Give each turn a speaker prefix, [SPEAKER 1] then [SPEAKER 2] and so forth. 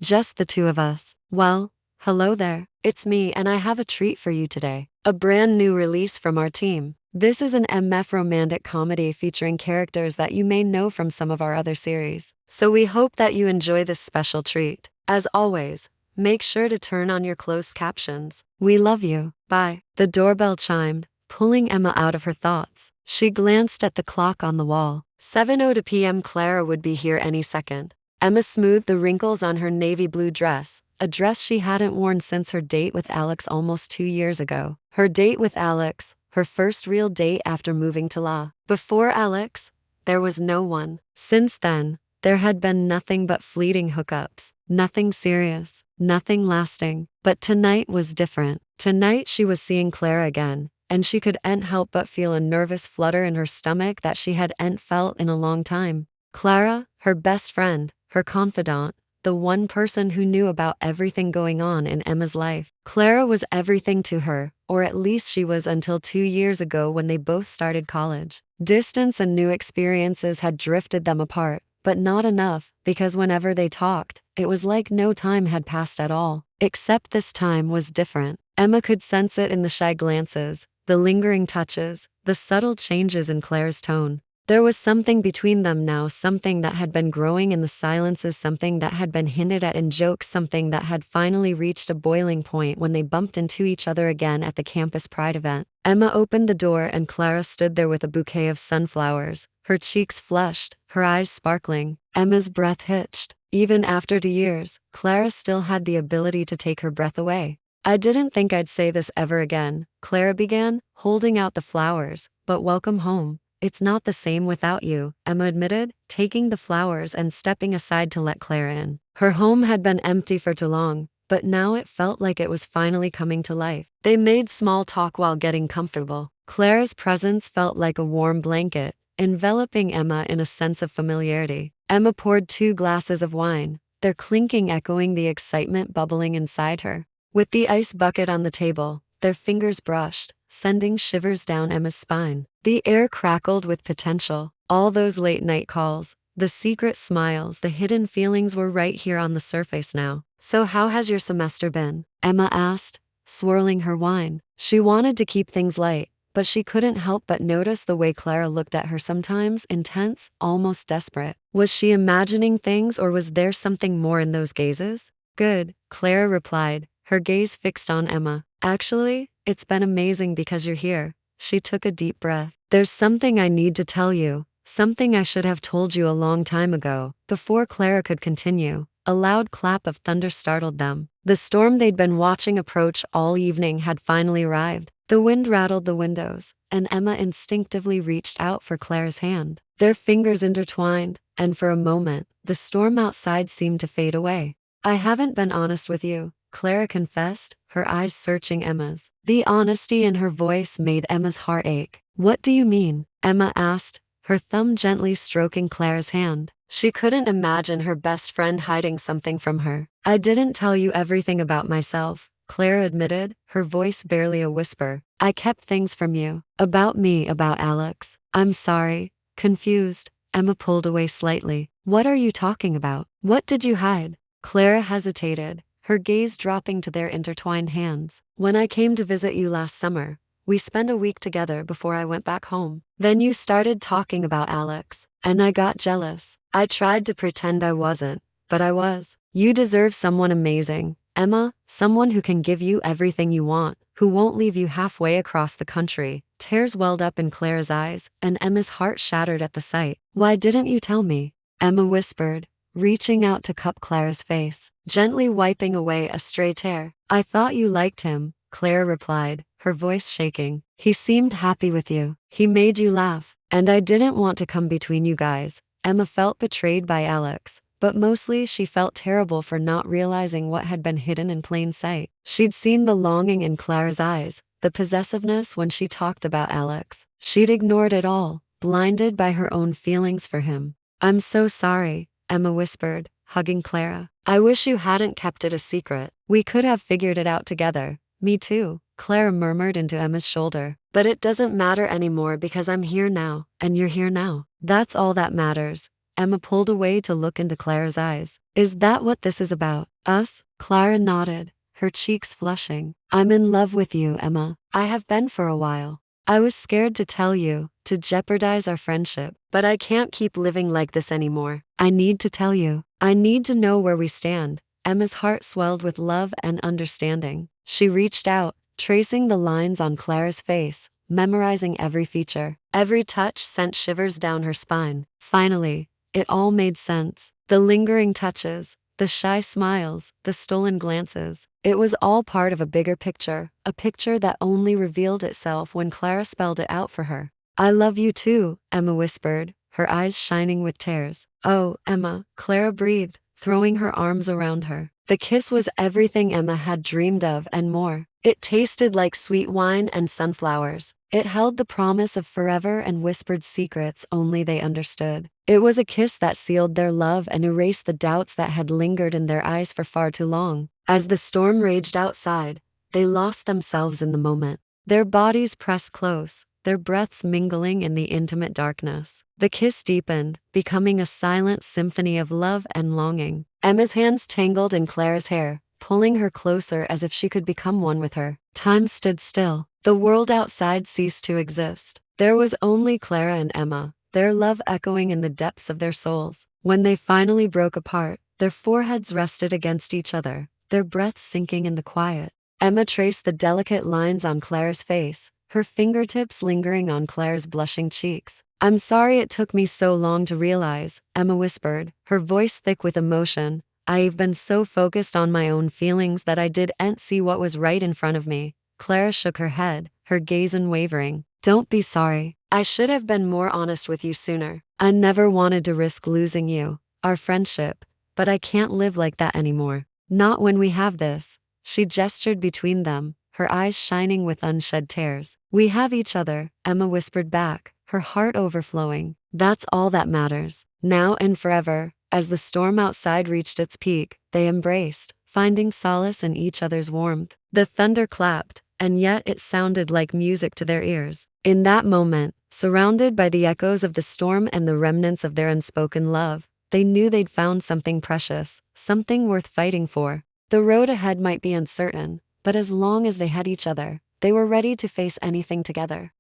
[SPEAKER 1] Just the two of us. Well, hello there. It's me and I have a treat for you today. A brand new release from our team. This is an MF romantic comedy featuring characters that you may know from some of our other series. So we hope that you enjoy this special treat. As always, make sure to turn on your closed captions. We love you. Bye. The doorbell chimed, pulling Emma out of her thoughts. She glanced at the clock on the wall. 7:02 p.m. Clara would be here any second. Emma smoothed the wrinkles on her navy blue dress, a dress she hadn't worn since her date with Alex almost 2 years ago. Her date with Alex, her first real date after moving to La. Before Alex, there was no one. Since then, there had been nothing but fleeting hookups. Nothing serious, nothing lasting. But tonight was different. Tonight she was seeing Clara again, and she couldn't help but feel a nervous flutter in her stomach that she hadn't felt in a long time. Clara, her best friend, her confidant, the one person who knew about everything going on in Emma's life. Clara was everything to her, or at least she was until 2 years ago when they both started college. Distance and new experiences had drifted them apart, but not enough, because whenever they talked, it was like no time had passed at all. Except this time was different. Emma could sense it in the shy glances, the lingering touches, the subtle changes in Clara's tone. There was something between them now, something that had been growing in the silences, something that had been hinted at in jokes, something that had finally reached a boiling point when they bumped into each other again at the campus pride event. Emma opened the door and Clara stood there with a bouquet of sunflowers, her cheeks flushed, her eyes sparkling. Emma's breath hitched. Even after 2 years, Clara still had the ability to take her breath away. "I didn't think I'd say this ever again," Clara began, holding out the flowers, "but welcome home. It's not the same without you," Emma admitted, taking the flowers and stepping aside to let Clara in. Her home had been empty for too long, but now it felt like it was finally coming to life. They made small talk while getting comfortable. Clara's presence felt like a warm blanket, enveloping Emma in a sense of familiarity. Emma poured 2 glasses of wine, their clinking echoing the excitement bubbling inside her. With the ice bucket on the table, their fingers brushed, sending shivers down Emma's spine. The air crackled with potential. All those late-night calls, the secret smiles, the hidden feelings were right here on the surface now. "So how has your semester been?" Emma asked, swirling her wine. She wanted to keep things light, but she couldn't help but notice the way Clara looked at her, sometimes intense, almost desperate. Was she imagining things, or was there something more in those gazes? "Good," Clara replied, her gaze fixed on Emma. "Actually, it's been amazing because you're here." She took a deep breath. "There's something I need to tell you, something I should have told you a long time ago." Before Clara could continue, a loud clap of thunder startled them. The storm they'd been watching approach all evening had finally arrived. The wind rattled the windows, and Emma instinctively reached out for Clara's hand. Their fingers intertwined, and for a moment, the storm outside seemed to fade away. "I haven't been honest with you," Clara confessed, her eyes searching Emma's. The honesty in her voice made Emma's heart ache. "What do you mean?" Emma asked, her thumb gently stroking Clara's hand. She couldn't imagine her best friend hiding something from her. "I didn't tell you everything about myself," Clara admitted, her voice barely a whisper. "I kept things from you. About me, about Alex." "I'm sorry." Confused, Emma pulled away slightly. "What are you talking about? What did you hide?" Clara hesitated, her gaze dropping to their intertwined hands. "When I came to visit you last summer, we spent a week together before I went back home. Then you started talking about Alex, and I got jealous. I tried to pretend I wasn't, but I was. You deserve someone amazing, Emma, someone who can give you everything you want, who won't leave you halfway across the country." Tears welled up in Clara's eyes, and Emma's heart shattered at the sight. "Why didn't you tell me?" Emma whispered, reaching out to cup Clara's face, gently wiping away a stray tear. "I thought you liked him," Clara replied, her voice shaking. "He seemed happy with you. He made you laugh. And I didn't want to come between you guys." Emma felt betrayed by Alex, but mostly she felt terrible for not realizing what had been hidden in plain sight. She'd seen the longing in Clara's eyes, the possessiveness when she talked about Alex. She'd ignored it all, blinded by her own feelings for him. "I'm so sorry," Emma whispered, hugging Clara. "I wish you hadn't kept it a secret. We could have figured it out together." "Me too," Clara murmured into Emma's shoulder. "But it doesn't matter anymore because I'm here now, and you're here now. That's all that matters." Emma pulled away to look into Clara's eyes. Is that what this is about? Us? Clara nodded, her cheeks flushing. I'm in love with you, Emma. I have been for a while. I was scared to tell you, to jeopardize our friendship, but I can't keep living like this anymore. I need to tell you. I need to know where we stand. Emma's heart swelled with love and understanding. She reached out, tracing the lines on Clara's face, memorizing every feature. Every touch sent shivers down her spine. Finally, it all made sense. The lingering touches, the shy smiles, the stolen glances. It was all part of a bigger picture, a picture that only revealed itself when Clara spelled it out for her. I love you too, Emma whispered, her eyes shining with tears. Oh, Emma, Clara breathed, throwing her arms around her. The kiss was everything Emma had dreamed of and more. It tasted like sweet wine and sunflowers. It held the promise of forever and whispered secrets only they understood. It was a kiss that sealed their love and erased the doubts that had lingered in their eyes for far too long. As the storm raged outside, they lost themselves in the moment. Their bodies pressed close, their breaths mingling in the intimate darkness. The kiss deepened, becoming a silent symphony of love and longing. Emma's hands tangled in Clara's hair, pulling her closer as if she could become one with her. Time stood still. The world outside ceased to exist. There was only Clara and Emma, their love echoing in the depths of their souls. When they finally broke apart, their foreheads rested against each other, their breaths sinking in the quiet. Emma traced the delicate lines on Clara's face, her fingertips lingering on Clara's blushing cheeks. I'm sorry it took me so long to realize, Emma whispered, her voice thick with emotion. I've been so focused on my own feelings that I didn't see what was right in front of me. Clara shook her head, her gaze unwavering. Don't be sorry. I should have been more honest with you sooner. I never wanted to risk losing you, our friendship, but I can't live like that anymore. Not when we have this. She gestured between them, her eyes shining with unshed tears. We have each other, Emma whispered back, her heart overflowing. That's all that matters. Now and forever. As the storm outside reached its peak, they embraced, finding solace in each other's warmth. The thunder clapped, and yet it sounded like music to their ears. In that moment, surrounded by the echoes of the storm and the remnants of their unspoken love, they knew they'd found something precious, something worth fighting for. The road ahead might be uncertain, but as long as they had each other, they were ready to face anything together.